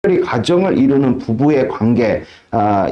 특별히 가정을 이루는 부부의 관계,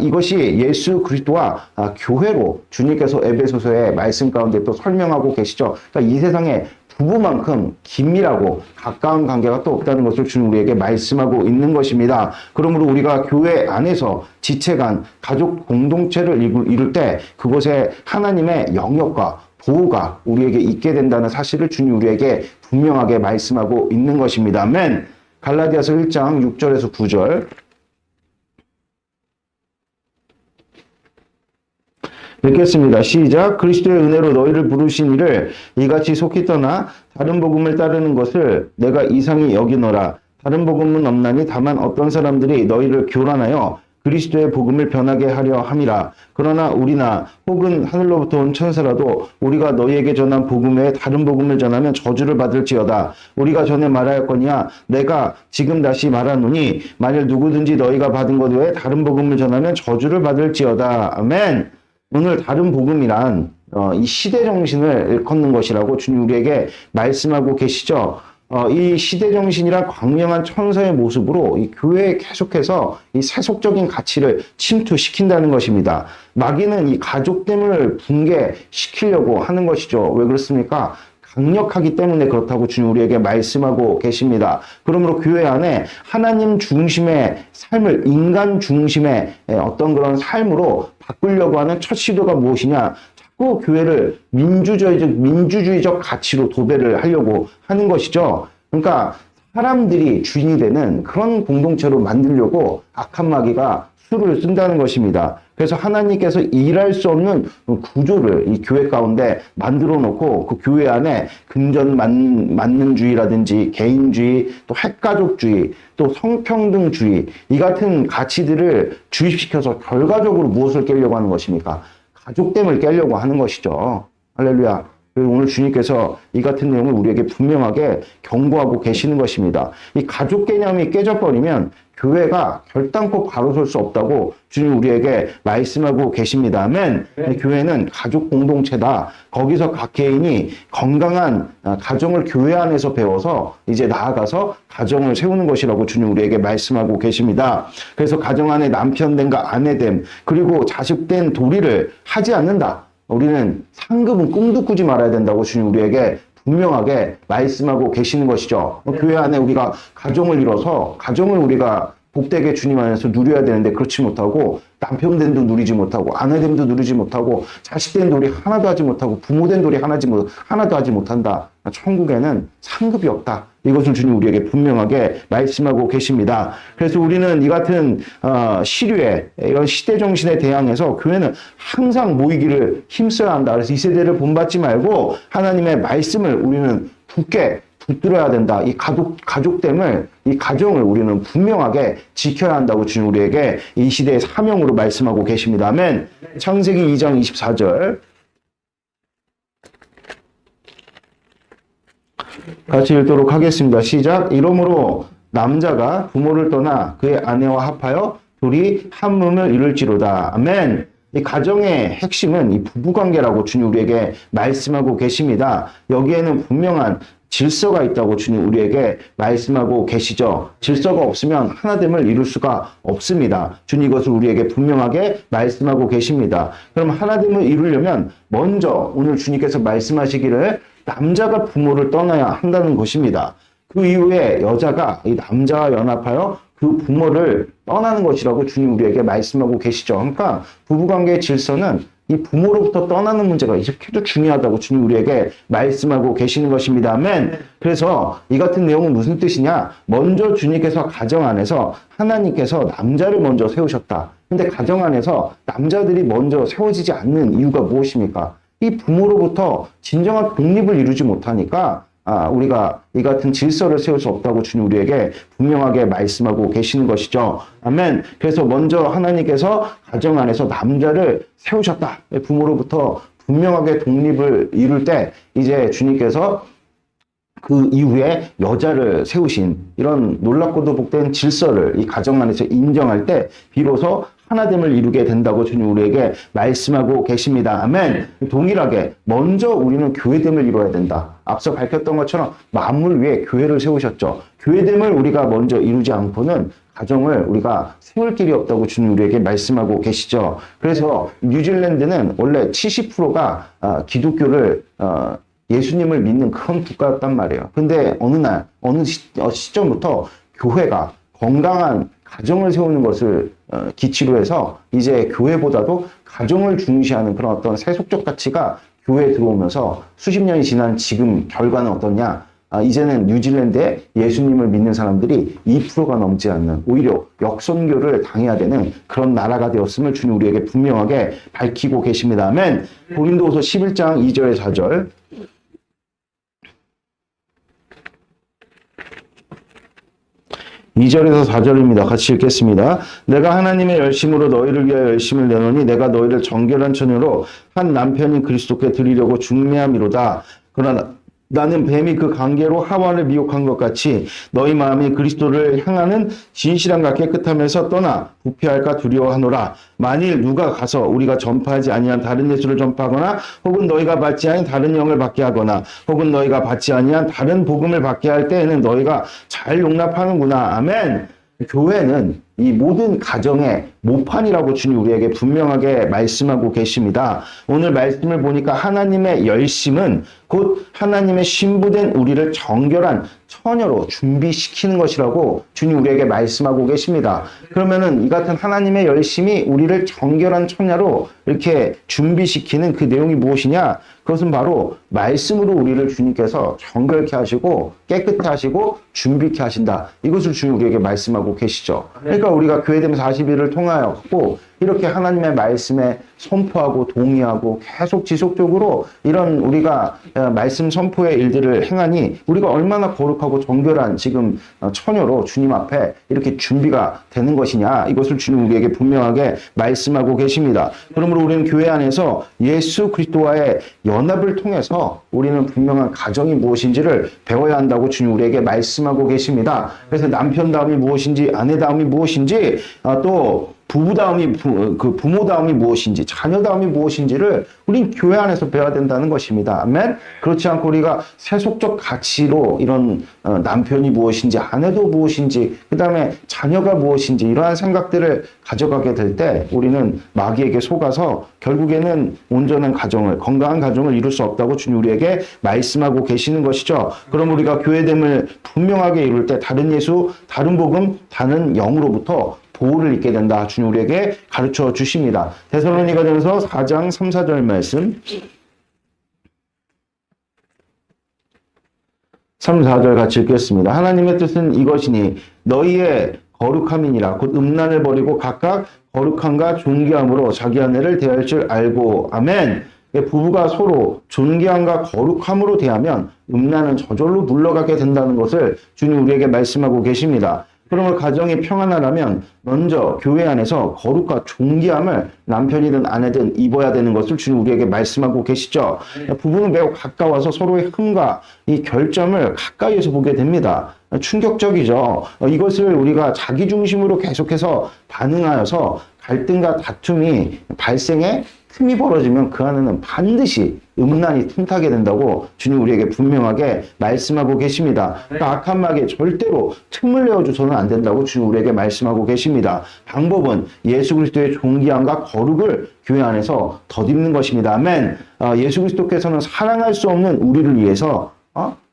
이것이 예수 그리스도와 교회로 주님께서 에베소서의 말씀 가운데 또 설명하고 계시죠. 그러니까 이 세상에 부부만큼 긴밀하고 가까운 관계가 또 없다는 것을 주님 우리에게 말씀하고 있는 것입니다. 그러므로 우리가 교회 안에서 지체 간 가족 공동체를 이룰 때 그곳에 하나님의 영역과 보호가 우리에게 있게 된다는 사실을 주님 우리에게 분명하게 말씀하고 있는 것입니다. 아멘. 갈라디아서 1장 6절에서 9절 읽겠습니다. 시작. 그리스도의 은혜로 너희를 부르신 이를 이같이 속히 떠나 다른 복음을 따르는 것을 내가 이상히 여기노라. 다른 복음은 없나니 다만 어떤 사람들이 너희를 교란하여 그리스도의 복음을 변하게 하려 함이라. 그러나 우리나 혹은 하늘로부터 온 천사라도 우리가 너희에게 전한 복음 외에 다른 복음을 전하면 저주를 받을지어다. 우리가 전에 말하였거니와 내가 지금 다시 말하노니 만일 누구든지 너희가 받은 것 외에 다른 복음을 전하면 저주를 받을지어다. 아멘. 오늘 다른 복음이란 이 시대 정신을 일컫는 것이라고 주님 우리에게 말씀하고 계시죠. 이 시대 정신이란 광명한 천사의 모습으로 이 교회에 계속해서 이 세속적인 가치를 침투시킨다는 것입니다. 마귀는 이 가족됨을 붕괴시키려고 하는 것이죠. 왜 그렇습니까? 강력하기 때문에 그렇다고 주님 우리에게 말씀하고 계십니다. 그러므로 교회 안에 하나님 중심의 삶을 인간 중심의 어떤 그런 삶으로 바꾸려고 하는 첫 시도가 무엇이냐? 자꾸 교회를 민주주의적 가치로 도배를 하려고 하는 것이죠. 그러니까 사람들이 주인이 되는 그런 공동체로 만들려고 악한 마귀가 수를 쓴다는 것입니다. 그래서 하나님께서 일할 수 없는 구조를 이 교회 가운데 만들어 놓고 그 교회 안에 근전 만능주의라든지 개인주의, 또 핵가족주의, 또 성평등주의 이 같은 가치들을 주입시켜서 결과적으로 무엇을 깨려고 하는 것입니까? 가족됨을 깨려고 하는 것이죠. 할렐루야. 오늘 주님께서 이 같은 내용을 우리에게 분명하게 경고하고 계시는 것입니다. 이 가족 개념이 깨져버리면 교회가 결단코 바로 설 수 없다고 주님 우리에게 말씀하고 계십니다. 아멘. 교회는 가족 공동체다. 거기서 각 개인이 건강한 가정을 교회 안에서 배워서 이제 나아가서 가정을 세우는 것이라고 주님 우리에게 말씀하고 계십니다. 그래서 가정 안에 남편됨과 아내됨 그리고 자식된 도리를 하지 않는다. 우리는 상급은 꿈도 꾸지 말아야 된다고 주님 우리에게 분명하게 말씀하고 계시는 것이죠. 교회 안에 우리가 가정을 이뤄서 가정을 우리가 복되게 주님 안에서 누려야 되는데 그렇지 못하고 남편됨도 누리지 못하고 아내됨도 누리지 못하고 자식된 도리 하나도 하지 못하고 부모된 도리 하나도 하지 못한다. 천국에는 상급이 없다. 이것을 주님 우리에게 분명하게 말씀하고 계십니다. 그래서 우리는 이 같은 시류에 이런 시대 정신에 대항해서 교회는 항상 모이기를 힘써야 한다. 그래서 이 세대를 본받지 말고 하나님의 말씀을 우리는 굳게 붙들어야 된다. 이 가족됨을, 이 가정을 우리는 분명하게 지켜야 한다고 주님 우리에게 이 시대의 사명으로 말씀하고 계십니다. 아멘. 창세기 2장 24절. 같이 읽도록 하겠습니다. 시작. 이러므로 남자가 부모를 떠나 그의 아내와 합하여 둘이 한 몸을 이룰지로다. 아멘. 이 가정의 핵심은 이 부부관계라고 주님 우리에게 말씀하고 계십니다. 여기에는 분명한 질서가 있다고 주님 우리에게 말씀하고 계시죠. 질서가 없으면 하나됨을 이룰 수가 없습니다. 주님 이것을 우리에게 분명하게 말씀하고 계십니다. 그럼 하나됨을 이루려면 먼저 오늘 주님께서 말씀하시기를 남자가 부모를 떠나야 한다는 것입니다. 그 이후에 여자가 이 남자와 연합하여 그 부모를 떠나는 것이라고 주님 우리에게 말씀하고 계시죠. 그러니까 부부관계의 질서는 이 부모로부터 떠나는 문제가 이렇게도 중요하다고 주님 우리에게 말씀하고 계시는 것입니다. 아멘. 그래서 이 같은 내용은 무슨 뜻이냐? 먼저 주님께서 가정 안에서 하나님께서 남자를 먼저 세우셨다. 근데 가정 안에서 남자들이 먼저 세워지지 않는 이유가 무엇입니까? 이 부모로부터 진정한 독립을 이루지 못하니까 우리가 이 같은 질서를 세울 수 없다고 주님 우리에게 분명하게 말씀하고 계시는 것이죠. 아멘. 그래서 먼저 하나님께서 가정 안에서 남자를 세우셨다. 부모로부터 분명하게 독립을 이룰 때 이제 주님께서 그 이후에 여자를 세우신 이런 놀랍고도 복된 질서를 이 가정 안에서 인정할 때 비로소 하나됨을 이루게 된다고 주님 우리에게 말씀하고 계십니다. 아멘. 동일하게 먼저 우리는 교회됨을 이루어야 된다. 앞서 밝혔던 것처럼 만물 위에 교회를 세우셨죠. 교회됨을 우리가 먼저 이루지 않고는 가정을 우리가 세울 길이 없다고 주님 우리에게 말씀하고 계시죠. 그래서 뉴질랜드는 원래 70%가 기독교를 예수님을 믿는 그런 국가였단 말이에요. 근데 어느 시점부터 교회가 건강한 가정을 세우는 것을 기치로 해서 이제 교회보다도 가정을 중시하는 그런 어떤 세속적 가치가 교회에 들어오면서 수십 년이 지난 지금 결과는 어떠냐? 이제는 뉴질랜드에 예수님을 믿는 사람들이 2%가 넘지 않는 오히려 역선교를 당해야 되는 그런 나라가 되었음을 주님 우리에게 분명하게 밝히고 계십니다. 아멘. 고린도후서 11장 2절 4절. 2절에서 4절입니다. 같이 읽겠습니다. 내가 하나님의 열심으로 너희를 위하여 열심을 내노니 내가 너희를 정결한 처녀로 한 남편인 그리스도께 드리려고 중매함이로다. 그러나 나는 뱀이 그 관계로 하와를 미혹한 것 같이 너희 마음이 그리스도를 향하는 진실함과 깨끗함에서 떠나 부패할까 두려워하노라. 만일 누가 가서 우리가 전파하지 아니한 다른 예수를 전파하거나 혹은 너희가 받지 아니한 다른 영을 받게 하거나 혹은 너희가 받지 아니한 다른 복음을 받게 할 때에는 너희가 잘 용납하는구나. 아멘. 교회는 이 모든 가정의 모판이라고 주님 우리에게 분명하게 말씀하고 계십니다. 오늘 말씀을 보니까 하나님의 열심은 곧 하나님의 신부된 우리를 정결한 처녀로 준비시키는 것이라고 주님 우리에게 말씀하고 계십니다. 그러면은 이 같은 하나님의 열심이 우리를 정결한 처녀로 이렇게 준비시키는 그 내용이 무엇이냐? 그것은 바로 말씀으로 우리를 주님께서 정결케 하시고 깨끗게 하시고 준비케 하신다. 이것을 주님 우리에게 말씀하고 계시죠. 그러니까 우리가 교회됨 40일을 통하였고 이렇게 하나님의 말씀에 선포하고 동의하고 계속 지속적으로 이런 우리가 말씀 선포의 일들을 행하니 우리가 얼마나 거룩하고 정결한 지금 처녀로 주님 앞에 이렇게 준비가 되는 것이냐, 이것을 주님 우리에게 분명하게 말씀하고 계십니다. 그러므로 우리는 교회 안에서 예수 그리스도와의 연합을 통해서 우리는 분명한 가정이 무엇인지를 배워야 한다고 주님 우리에게 말씀하고 계십니다. 그래서 남편다움이 무엇인지, 아내다움이 무엇인지, 또 부부다움이, 부모다움이 무엇인지, 자녀다움이 무엇인지를 우린 교회 안에서 배워야 된다는 것입니다. 아멘? 그렇지 않고 우리가 세속적 가치로 이런 남편이 무엇인지, 아내도 무엇인지, 그 다음에 자녀가 무엇인지 이러한 생각들을 가져가게 될 때 우리는 마귀에게 속아서 결국에는 온전한 가정을, 건강한 가정을 이룰 수 없다고 주님 우리에게 말씀하고 계시는 것이죠. 그럼 우리가 교회됨을 분명하게 이룰 때 다른 예수, 다른 복음, 다른 영으로부터 보호를 입게 된다. 주님 우리에게 가르쳐 주십니다. 데살로니가전서 4장 3, 4절 말씀. 3, 4절 같이 읽겠습니다. 하나님의 뜻은 이것이니 너희의 거룩함이니라. 곧 음란을 버리고 각각 거룩함과 존귀함으로 자기 아내를 대할 줄 알고. 아멘. 부부가 서로 존귀함과 거룩함으로 대하면 음란은 저절로 물러가게 된다는 것을 주님 우리에게 말씀하고 계십니다. 그러면 가정이 평안하려면 먼저 교회 안에서 거룩과 존귀함을 남편이든 아내든 입어야 되는 것을 주님 우리에게 말씀하고 계시죠. 부부는 매우 가까워서 서로의 흠과 이 결점을 가까이에서 보게 됩니다. 충격적이죠. 이것을 우리가 자기중심으로 계속해서 반응하여서 갈등과 다툼이 발생해 틈이 벌어지면 그 안에는 반드시 음란이 틈타게 된다고 주님 우리에게 분명하게 말씀하고 계십니다. 그러니까 악한 마귀에 절대로 틈을 내어줘서는 안 된다고 주님 우리에게 말씀하고 계십니다. 방법은 예수 그리스도의 존귀함과 거룩을 교회 안에서 덧입는 것입니다. 아멘. 예수 그리스도께서는 사랑할 수 없는 우리를 위해서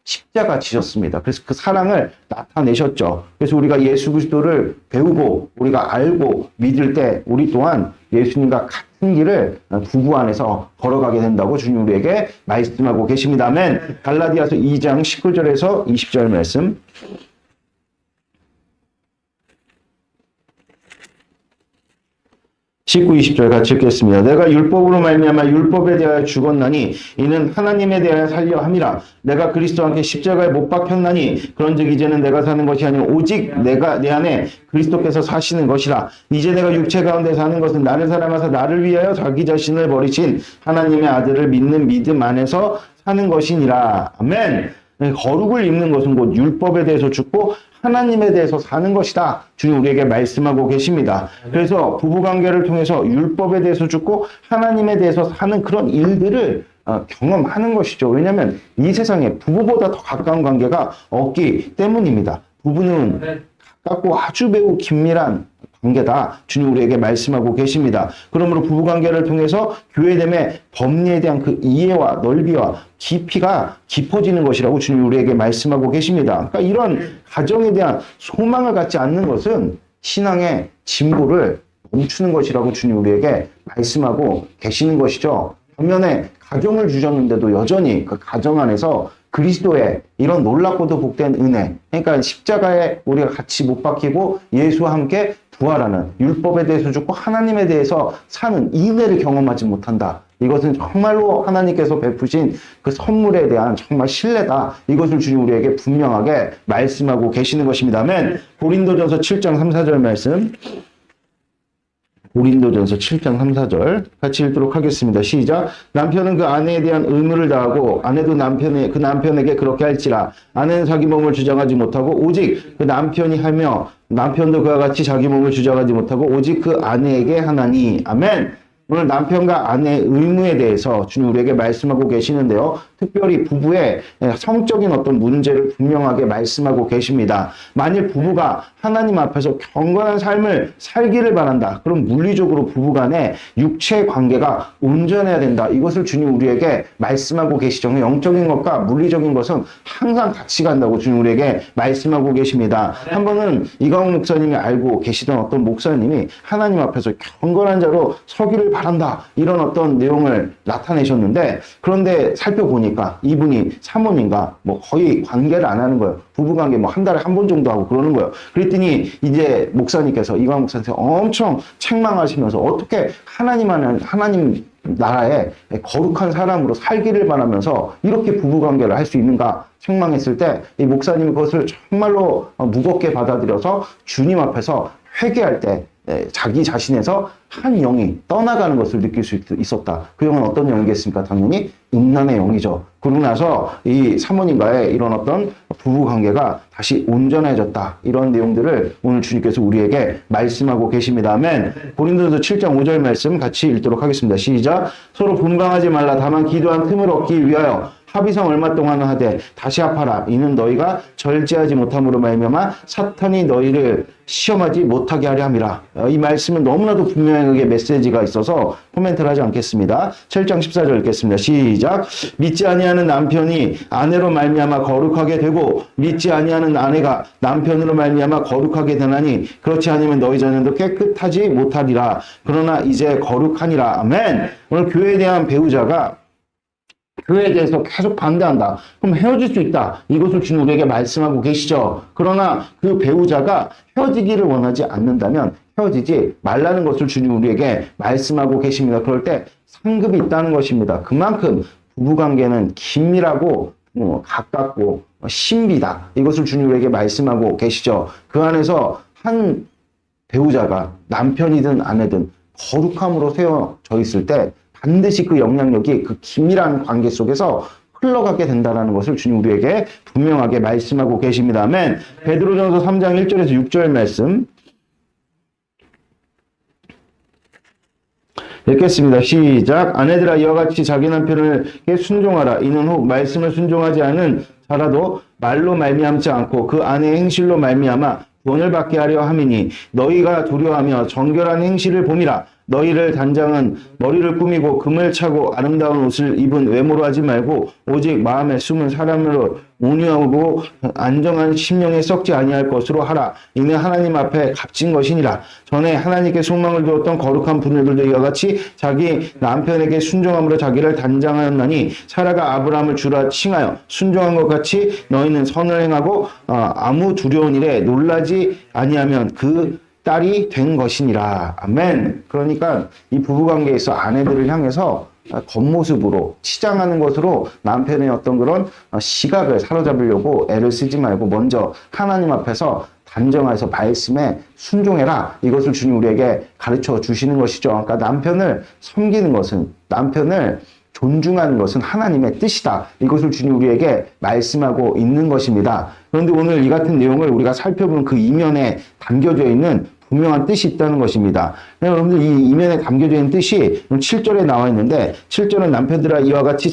십자가 지셨습니다. 그래서 그 사랑을 나타내셨죠. 그래서 우리가 예수 그리스도를 배우고 우리가 알고 믿을 때 우리 또한 예수님과 같은 길을 부부 안에서 걸어가게 된다고 주님 우리에게 말씀하고 계십니다. 아멘. 갈라디아서 2장 19절에서 20절 말씀. 19, 20절 같이 읽겠습니다. 내가 율법으로 말미암아 율법에 대하여 죽었나니 이는 하나님에 대하여 살려 함이라. 내가 그리스도와 함께 십자가에 못 박혔나니 그런즉 이제는 내가 사는 것이 아니요 오직 내가 내 안에 그리스도께서 사시는 것이라. 이제 내가 육체 가운데 사는 것은 나를 사랑하사 나를 위하여 자기 자신을 버리신 하나님의 아들을 믿는 믿음 안에서 사는 것이니라. 아멘. 거룩을 입는 것은 곧 율법에 대해서 죽고 하나님에 대해서 사는 것이다. 주님 우리에게 말씀하고 계십니다. 그래서 부부관계를 통해서 율법에 대해서 죽고 하나님에 대해서 사는 그런 일들을 경험하는 것이죠. 왜냐하면 이 세상에 부부보다 더 가까운 관계가 없기 때문입니다. 부부는 가깝고 아주 매우 긴밀한 관계다. 주님 우리에게 말씀하고 계십니다. 그러므로 부부관계를 통해서 교회됨의 법리에 대한 그 이해와 넓이와 깊이가 깊어지는 것이라고 주님 우리에게 말씀하고 계십니다. 그러니까 이런 가정에 대한 소망을 갖지 않는 것은 신앙의 진보를 멈추는 것이라고 주님 우리에게 말씀하고 계시는 것이죠. 반면에 가정을 주셨는데도 여전히 그 가정 안에서 그리스도의 이런 놀랍고도 복된 은혜, 그러니까 십자가에 우리가 같이 못 박히고 예수와 함께 부활하는, 율법에 대해서 죽고 하나님에 대해서 사는 이 은혜를 경험하지 못한다. 이것은 정말로 하나님께서 베푸신 그 선물에 대한 정말 신뢰다. 이것을 주님 우리에게 분명하게 말씀하고 계시는 것입니다. 아멘. 고린도전서 7장 3, 4절 말씀. 고린도전서 7장 3, 4절 같이 읽도록 하겠습니다. 시작. 남편은 그 아내에 대한 의무를 다하고 아내도 그 남편에게 그렇게 할지라. 아내는 자기 몸을 주장하지 못하고 오직 그 남편이 하며 남편도 그와 같이 자기 몸을 주장하지 못하고 오직 그 아내에게 하나니. 아멘. 오늘 남편과 아내의 의무에 대해서 주님 우리에게 말씀하고 계시는데요. 특별히 부부의 성적인 어떤 문제를 분명하게 말씀하고 계십니다. 만일 부부가 하나님 앞에서 경건한 삶을 살기를 바란다. 그럼 물리적으로 부부간의 육체 관계가 온전해야 된다. 이것을 주님 우리에게 말씀하고 계시죠. 영적인 것과 물리적인 것은 항상 같이 간다고 주님 우리에게 말씀하고 계십니다. 한 번은 이광훈 목사님이 알고 계시던 어떤 목사님이 하나님 앞에서 경건한 자로 서기를 바란다. 이런 어떤 내용을 나타내셨는데, 그런데 살펴보니까 이분이 사모님과 뭐 거의 관계를 안 하는 거예요. 부부관계 뭐 한 달에 한 번 정도 하고 그러는 거예요. 그랬더니 이제 목사님께서, 이광훈 목사님께서 엄청 책망하시면서 어떻게 하나님 나라에 거룩한 사람으로 살기를 바라면서 이렇게 부부관계를 할 수 있는가 책망했을 때, 이 목사님이 그것을 정말로 무겁게 받아들여서 주님 앞에서 회개할 때 자기 자신에서 한 영이 떠나가는 것을 느낄 수 있었다. 그 영은 어떤 영이겠습니까? 당연히 음란의 영이죠. 그러고 나서 이 사모님과의 이런 어떤 부부 관계가 다시 온전해졌다. 이런 내용들을 오늘 주님께서 우리에게 말씀하고 계십니다. 아멘. 고린도전서 7장 5절 말씀 같이 읽도록 하겠습니다. 시작. 서로 분방하지 말라. 다만 기도한 틈을 얻기 위하여 합의상 얼마 동안 하되 다시 합하라. 이는 너희가 절제하지 못함으로 말미암아 사탄이 너희를 시험하지 못하게 하려 함이라. 이 말씀은 너무나도 분명하게 메시지가 있어서 코멘트를 하지 않겠습니다. 7장 14절 읽겠습니다. 시작. 믿지 아니하는 남편이 아내로 말미암아 거룩하게 되고 믿지 아니하는 아내가 남편으로 말미암아 거룩하게 되나니 그렇지 않으면 너희 자녀도 깨끗하지 못하리라. 그러나 이제 거룩하니라. 아멘. 오늘 교회에 대한 배우자가 교회에 대해서 계속 반대한다. 그럼 헤어질 수 있다. 이것을 주님 우리에게 말씀하고 계시죠. 그러나 그 배우자가 헤어지기를 원하지 않는다면 헤어지지 말라는 것을 주님 우리에게 말씀하고 계십니다. 그럴 때 상급이 있다는 것입니다. 그만큼 부부관계는 긴밀하고 가깝고 신비다. 이것을 주님 우리에게 말씀하고 계시죠. 그 안에서 한 배우자가 남편이든 아내든 거룩함으로 세워져 있을 때 반드시 그 영향력이 그 긴밀한 관계 속에서 흘러가게 된다는 것을 주님 우리에게 분명하게 말씀하고 계십니다. 아멘. 베드로전서 3장 1절에서 6절 말씀 읽겠습니다. 시작. 아내들아 이와 같이 자기 남편에게 순종하라. 이는 혹 말씀을 순종하지 않은 자라도 말로 말미암지 않고 그 아내의 행실로 말미암아 구원을 받게 하려 함이니 너희가 두려워하며 정결한 행실을 봄이라. 너희를 단장은 머리를 꾸미고 금을 차고 아름다운 옷을 입은 외모로 하지 말고 오직 마음에 숨은 사람으로 온유하고 안정한 심령에 썩지 아니할 것으로 하라. 이는 하나님 앞에 값진 것이니라. 전에 하나님께 소망을 두었던 거룩한 분들도 이와 같이 자기 남편에게 순종함으로 자기를 단장하였나니 사라가 아브라함을 주라 칭하여 순종한 것 같이 너희는 선을 행하고 아무 두려운 일에 놀라지 아니하면 그 딸이 된 것이니라. 아멘. 그러니까 이 부부관계에서 아내들을 향해서 겉모습으로 치장하는 것으로 남편의 어떤 그런 시각을 사로잡으려고 애를 쓰지 말고 먼저 하나님 앞에서 단정해서 말씀에 순종해라. 이것을 주님 우리에게 가르쳐 주시는 것이죠. 그러니까 남편을 섬기는 것은, 남편을 존중하는 것은 하나님의 뜻이다. 이것을 주님 우리에게 말씀하고 있는 것입니다. 그런데 오늘 이 같은 내용을 우리가 살펴보는 그 이면에 담겨져 있는 분명한 뜻이 있다는 것입니다. 여러분들 이 이면에 담겨져 있는 뜻이 7절에 나와 있는데 7절은 남편들아 이와 같이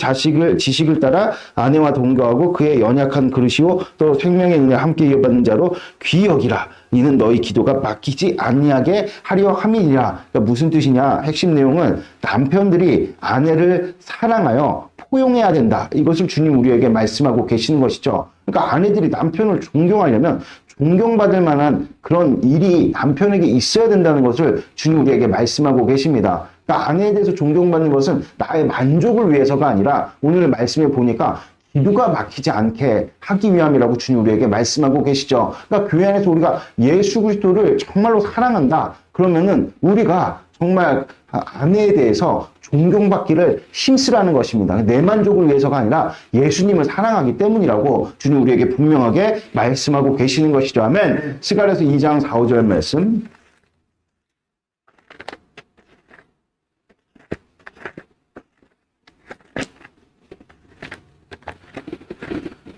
지식을 따라 아내와 동거하고 그의 연약한 그릇이요 또 생명의 은혜 함께 이어받는 자로 귀히 여기라. 이는 너희 기도가 막히지 아니하게 하려 함이니라. 그러니까 무슨 뜻이냐? 핵심 내용은 남편들이 아내를 사랑하여 포용해야 된다. 이것을 주님 우리에게 말씀하고 계시는 것이죠. 그러니까 아내들이 남편을 존경하려면 존경받을 만한 그런 일이 남편에게 있어야 된다는 것을 주님 우리에게 말씀하고 계십니다. 그러니까 아내에 대해서 존경받는 것은 나의 만족을 위해서가 아니라 오늘 말씀에 보니까 기도가 막히지 않게 하기 위함이라고 주님 우리에게 말씀하고 계시죠. 그러니까 교회 안에서 우리가 예수 그리스도를 정말로 사랑한다. 그러면은 우리가 정말 아내에 대해서 존경받기를 힘쓰라는 것입니다. 내 만족을 위해서가 아니라 예수님을 사랑하기 때문이라고 주님 우리에게 분명하게 말씀하고 계시는 것이죠. 아멘. 스가랴서 2장 4, 5절 말씀.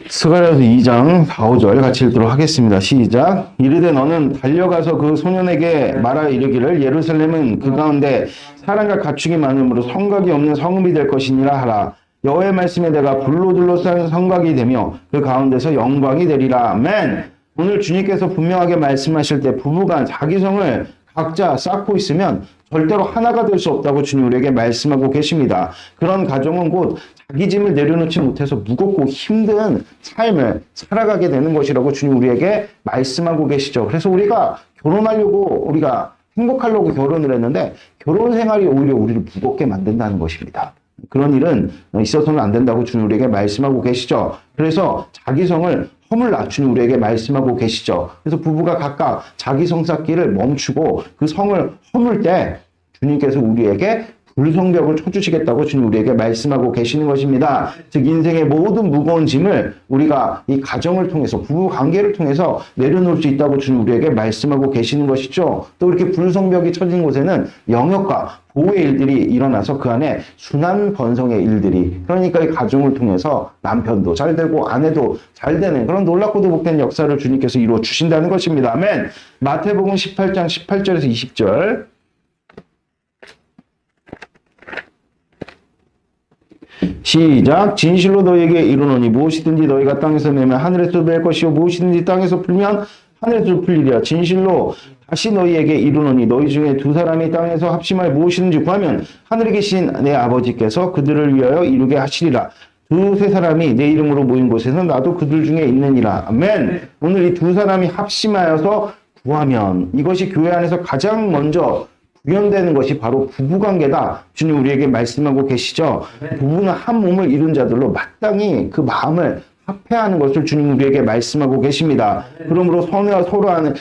스가랴서 2장 4, 5절 같이 읽도록 하겠습니다. 시작. 이르되 너는 달려가서 그 소년에게 말하여 이르기를 예루살렘은 그 가운데 사람과 가축이 많으므로 성곽이 없는 성읍이 될 것이니라 하라. 여호와의 말씀에 내가 불로 둘러싼 성곽이 되며 그 가운데서 영광이 되리라. 아멘. 오늘 주님께서 분명하게 말씀하실 때 부부간 자기 성을 각자 쌓고 있으면 절대로 하나가 될 수 없다고 주님 우리에게 말씀하고 계십니다. 그런 가정은 곧 자기 짐을 내려놓지 못해서 무겁고 힘든 삶을 살아가게 되는 것이라고 주님 우리에게 말씀하고 계시죠. 그래서 우리가 결혼하려고 우리가 행복하려고 결혼을 했는데 결혼 생활이 오히려 우리를 무겁게 만든다는 것입니다. 그런 일은 있어서는 안 된다고 주님 우리에게 말씀하고 계시죠. 그래서 자기 성을 허물라 주님 우리에게 말씀하고 계시죠. 그래서 부부가 각각 자기 성 쌓기를 멈추고 그 성을 허물 때 주님께서 우리에게 불성벽을 쳐주시겠다고 주님 우리에게 말씀하고 계시는 것입니다. 즉 인생의 모든 무거운 짐을 우리가 이 가정을 통해서 부부 관계를 통해서 내려놓을 수 있다고 주님 우리에게 말씀하고 계시는 것이죠. 또 이렇게 불성벽이 쳐진 곳에는 영역과 보호의 일들이 일어나서 그 안에 순환 번성의 일들이 그러니까 이 가정을 통해서 남편도 잘 되고 아내도 잘 되는 그런 놀랍고도 복된 역사를 주님께서 이루어 주신다는 것입니다. 아멘. 마태복음 18장 18절에서 20절 시작. 진실로 너희에게 이르노니 무엇이든지 너희가 땅에서 내면 하늘에서 낼 것이요 무엇이든지 땅에서 풀면 하늘에서 풀리리라. 진실로 다시 너희에게 이르노니 너희 중에 두 사람이 땅에서 합심하여 무엇이든지 구하면 하늘에 계신 내 아버지께서 그들을 위하여 이루게 하시리라. 두세 사람이 내 이름으로 모인 곳에서 나도 그들 중에 있느니라. 아멘. 오늘 이 두 사람이 합심하여서 구하면 이것이 교회 안에서 가장 먼저 구현되는 것이 바로 부부관계다. 주님 우리에게 말씀하고 계시죠. 부부는 한 몸을 이룬 자들로 마땅히 그 마음을 합해하는 것을 주님 우리에게 말씀하고 계십니다. 그러므로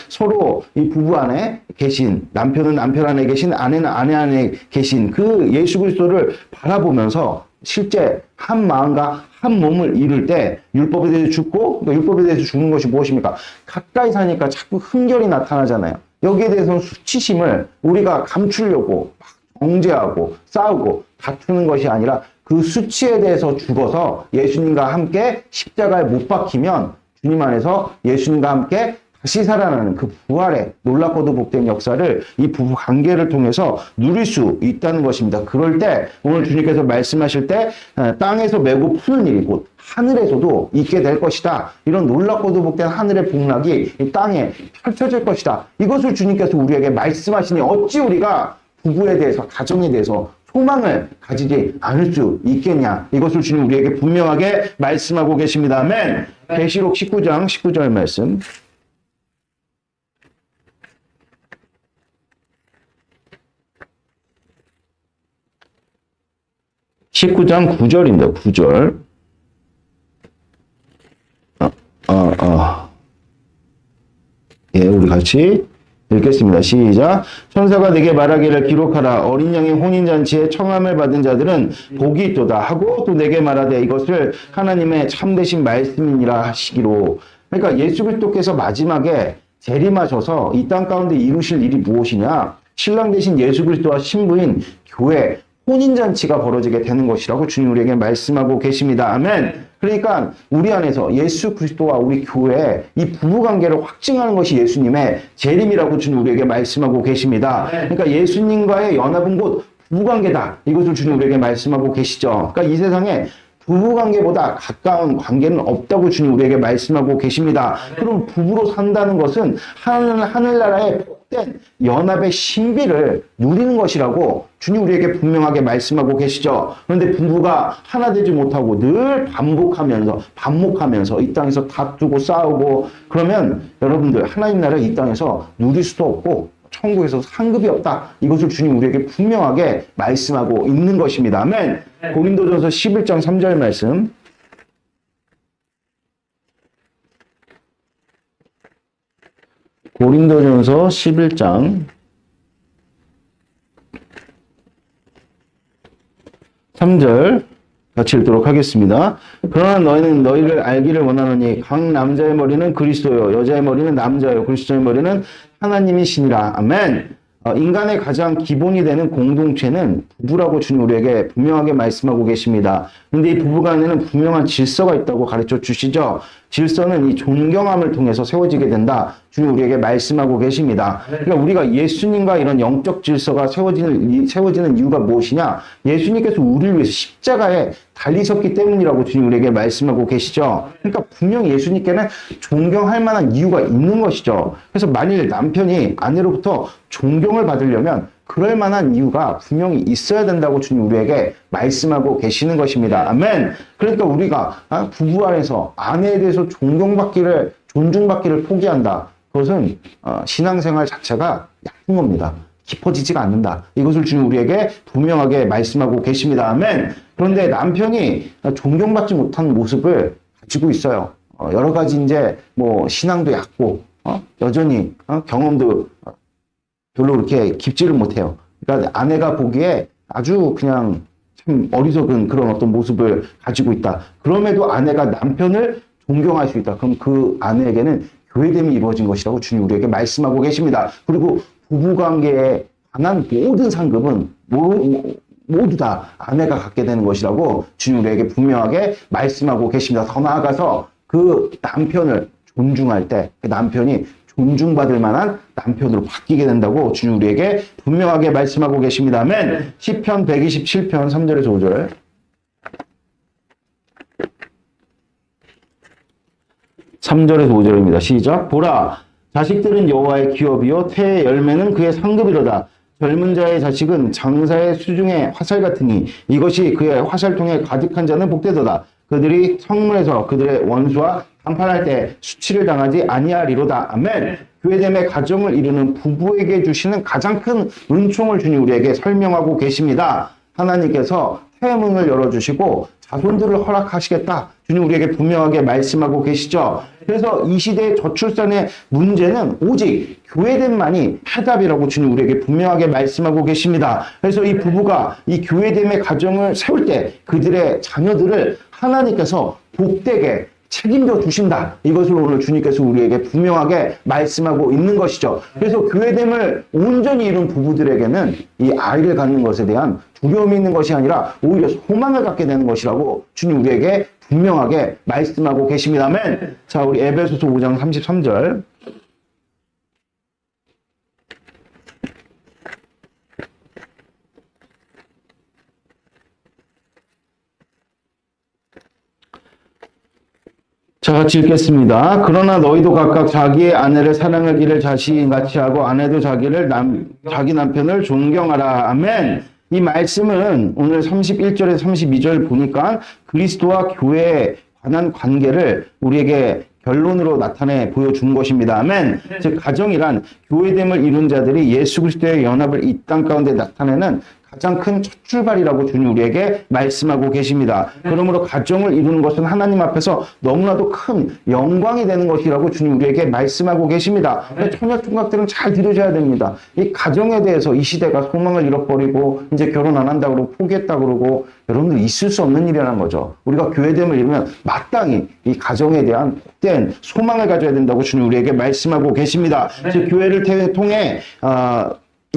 서로 이 부부 안에 계신 남편은 남편 안에 계신 아내는 아내 안에 계신 그 예수 그리스도를 바라보면서 실제 한 마음과 한 몸을 이룰 때 율법에 대해서 죽고 그러니까 율법에 대해서 죽는 것이 무엇입니까? 가까이 사니까 자꾸 흠결이 나타나잖아요. 여기에 대해서는 수치심을 우리가 감추려고 막 정죄하고 싸우고 다투는 것이 아니라 그 수치에 대해서 죽어서 예수님과 함께 십자가에 못 박히면 주님 안에서 예수님과 함께 다시 살아나는 그 부활의 놀랍고도 복된 역사를 이 부부 관계를 통해서 누릴 수 있다는 것입니다. 그럴 때 오늘 주님께서 말씀하실 때 땅에서 메고 푸는 일이 곧 하늘에서도 있게 될 것이다. 이런 놀랍고도 복된 하늘의 복락이 이 땅에 펼쳐질 것이다. 이것을 주님께서 우리에게 말씀하시니 어찌 우리가 부부에 대해서 가정에 대해서 소망을 가지지 않을 수 있겠냐. 이것을 주님 우리에게 분명하게 말씀하고 계십니다. 아멘. 계시록 19장 19절 말씀. 19장 9절입니다. 9절. 예, 우리 같이 읽겠습니다. 시작. 천사가 내게 말하기를 기록하라. 어린 양의 혼인잔치에 청함을 받은 자들은 복이 있도다 하고 또 내게 말하되 이것을 하나님의 참되신 말씀이니라 하시기로. 그러니까 예수 그리스도께서 마지막에 재림하셔서 이 땅 가운데 이루실 일이 무엇이냐? 신랑 되신 예수 그리스도와 신부인 교회 혼인잔치가 벌어지게 되는 것이라고 주님 우리에게 말씀하고 계십니다. 아멘. 그러니까 우리 안에서 예수 그리스도와 우리 교회 이 부부관계를 확증하는 것이 예수님의 재림이라고 주님 우리에게 말씀하고 계십니다. 그러니까 예수님과의 연합은 곧 부부관계다. 이것을 주님 우리에게 말씀하고 계시죠. 그러니까 이 세상에 부부관계보다 가까운 관계는 없다고 주님 우리에게 말씀하고 계십니다. 그럼 부부로 산다는 것은 하늘나라의 복된 연합의 신비를 누리는 것이라고 주님 우리에게 분명하게 말씀하고 계시죠. 그런데 부부가 하나 되지 못하고 늘 반복하면서 이 땅에서 다투고 싸우고 그러면 여러분들 하나님 나라 이 땅에서 누릴 수도 없고 천국에서 상급이 없다. 이것을 주님 우리에게 분명하게 말씀하고 있는 것입니다. 아멘. 고린도전서 11장 3절 말씀. 고린도전서 11장 3절 같이 읽도록 하겠습니다. 그러나 너희는 너희를 알기를 원하노니 각 남자의 머리는 그리스도요 여자의 머리는 남자요 그리스도의 머리는 하나님이시니라. 아멘. 인간의 가장 기본이 되는 공동체는 부부라고 주님 우리에게 분명하게 말씀하고 계십니다. 그런데 이 부부간에는 분명한 질서가 있다고 가르쳐 주시죠. 질서는 이 존경함을 통해서 세워지게 된다. 주님 우리에게 말씀하고 계십니다. 그러니까 우리가 예수님과 이런 영적 질서가 세워지는 이유가 무엇이냐? 예수님께서 우리를 위해서 십자가에 달리셨기 때문이라고 주님 우리에게 말씀하고 계시죠. 그러니까 분명히 예수님께는 존경할 만한 이유가 있는 것이죠. 그래서 만일 남편이 아내로부터 존경을 받으려면 그럴 만한 이유가 분명히 있어야 된다고 주님 우리에게 말씀하고 계시는 것입니다. 아멘. 그러니까 우리가 부부 안에서 아내에 대해서 존중받기를 포기한다. 그것은 신앙생활 자체가 약한 겁니다. 깊어지지가 않는다. 이것을 주님 우리에게 분명하게 말씀하고 계십니다. 아멘. 그런데 남편이 존경받지 못한 모습을 가지고 있어요. 여러 가지 이제 신앙도 얕고 여전히 경험도 별로 그렇게 깊지를 못해요. 그러니까 아내가 보기에 아주 그냥 참 어리석은 그런 어떤 모습을 가지고 있다. 그럼에도 아내가 남편을 존경할 수 있다. 그럼 그 아내에게는 교회됨이 이루어진 것이라고 주님 우리에게 말씀하고 계십니다. 그리고 부부관계에 관한 모든 상급은 모두 다 아내가 갖게 되는 것이라고 주님 우리에게 분명하게 말씀하고 계십니다. 더 나아가서 그 남편을 존중할 때 그 남편이 존중받을 만한 남편으로 바뀌게 된다고 주님 우리에게 분명하게 말씀하고 계십니다. 아멘. 시편 127편 3절에서 5절. (3절에서 5절입니다) 시작. 보라, 자식들은 여호와의 기업이요 태의 열매는 그의 상급이로다. 젊은 자의 자식은 장사의 수중의 화살 같으니 이것이 그의 화살통에 가득한 자는 복되도다. 그들이 성문에서 그들의 원수와談판할 때 수치를 당하지 아니하리로다. 아멘. 교회됨의 가정을 이루는 부부에게 주시는 가장 큰 은총을 주님 우리에게 설명하고 계십니다. 하나님께서 태문을 열어주시고 자손들을 허락하시겠다. 주님 우리에게 분명하게 말씀하고 계시죠. 그래서 이 시대의 저출산의 문제는 오직 교회됨만이 해답이라고 주님 우리에게 분명하게 말씀하고 계십니다. 그래서 이 부부가 이 교회됨의 가정을 세울 때 그들의 자녀들을 하나님께서 복되게 책임져 주신다. 이것을 오늘 주님께서 우리에게 분명하게 말씀하고 있는 것이죠. 그래서 교회됨을 온전히 이룬 부부들에게는 이 아이를 갖는 것에 대한 두려움이 있는 것이 아니라 오히려 소망을 갖게 되는 것이라고 주님 우리에게 분명하게 말씀하고 계십니다. 아멘. 자, 우리 에베소서 5장 33절. 자, 같이 읽겠습니다. 그러나 너희도 각각 자기의 아내를 사랑하기를 자신같이 하고 아내도 자기 남편을 존경하라. 아멘. 이 말씀은 오늘 31절에서 32절 보니까 그리스도와 교회에 관한 관계를 우리에게 결론으로 나타내 보여준 것입니다. 아멘. 즉 가정이란 교회됨을 이룬 자들이 예수 그리스도의 연합을 이 땅 가운데 나타내는 가장 큰 첫 출발이라고 주님 우리에게 말씀하고 계십니다. 그러므로 가정을 이루는 것은 하나님 앞에서 너무나도 큰 영광이 되는 것이라고 주님 우리에게 말씀하고 계십니다. 처녀 총각들은 잘 들으셔야 됩니다. 이 가정에 대해서 이 시대가 소망을 잃어버리고 이제 결혼 안 한다고 그러고 포기했다고 그러고 여러분들 있을 수 없는 일이라는 거죠. 우리가 교회됨을 이루면 마땅히 이 가정에 대한 복된 소망을 가져야 된다고 주님 우리에게 말씀하고 계십니다. 즉 교회를 통해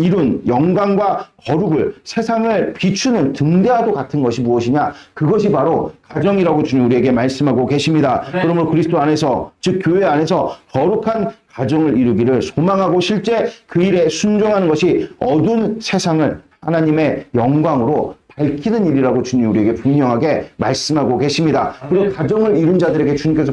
이룬 영광과 거룩을 세상을 비추는 등대와도 같은 것이 무엇이냐? 그것이 바로 가정이라고 주님 우리에게 말씀하고 계십니다. 그러므로 그리스도 안에서, 즉 교회 안에서 거룩한 가정을 이루기를 소망하고 실제 그 일에 순종하는 것이 어두운 세상을 하나님의 영광으로 밝히는 일이라고 주님 우리에게 분명하게 말씀하고 계십니다. 그리고 가정을 이룬 자들에게 주님께서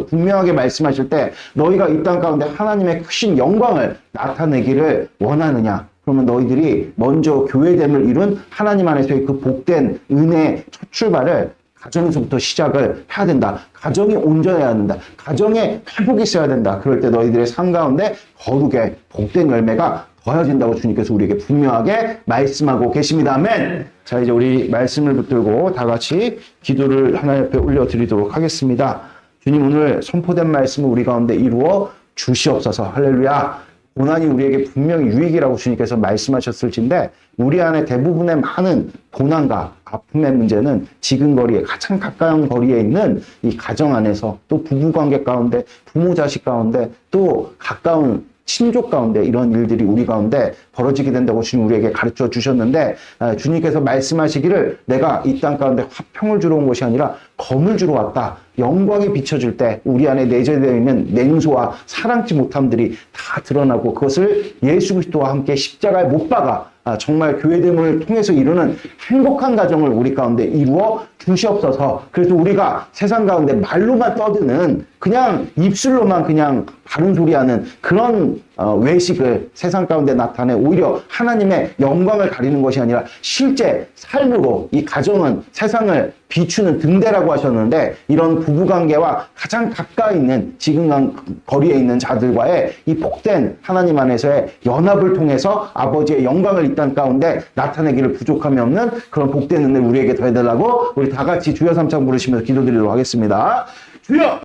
분명하게 말씀하실 때 너희가 이 땅 가운데 하나님의 크신 영광을 나타내기를 원하느냐? 그러면 너희들이 먼저 교회됨을 이룬 하나님 안에서의 그 복된 은혜의 첫 출발을 가정에서부터 시작을 해야 된다. 가정이 온전해야 된다. 가정에 회복이 있어야 된다. 그럴 때 너희들의 삶 가운데 거룩의 복된 열매가 더해진다고 주님께서 우리에게 분명하게 말씀하고 계십니다. 아멘. 자, 이제 우리 말씀을 붙들고 다 같이 기도를 하나님 앞에 올려드리도록 하겠습니다. 주님, 오늘 선포된 말씀을 우리 가운데 이루어 주시옵소서. 할렐루야. 고난이 우리에게 분명히 유익이라고 주님께서 말씀하셨을진데 우리 안에 대부분의 많은 고난과 아픔의 문제는 지근거리에 가장 가까운 거리에 있는 이 가정 안에서 또 부부관계 가운데 부모 자식 가운데 또 가까운 친족 가운데 이런 일들이 우리 가운데 벌어지게 된다고 주님 우리에게 가르쳐 주셨는데 주님께서 말씀하시기를 내가 이 땅 가운데 화평을 주러 온 것이 아니라 검을 주러 왔다. 영광이 비춰질 때 우리 안에 내재되어 있는 냉소와 사랑지 못함들이 다 드러나고 그것을 예수 그리스도와 함께 십자가에 못 박아 정말 교회됨을 통해서 이루는 행복한 가정을 우리 가운데 이루어 주시옵소서. 그래서 우리가 세상 가운데 말로만 떠드는 그냥 입술로만 그냥 바른 소리하는 그런 외식을 세상 가운데 나타내 오히려 하나님의 영광을 가리는 것이 아니라 실제 삶으로 이 가정은 세상을 비추는 등대라고 하셨는데 이런 부부관계와 가장 가까이 있는 지금 거리에 있는 자들과의 이 복된 하나님 안에서의 연합을 통해서 아버지의 영광을 이 땅 가운데 나타내기를 부족함이 없는 그런 복된 은혜를 우리에게 더해달라고 우리 다 같이 주여 삼창 부르시면서 기도드리도록 하겠습니다. 주여!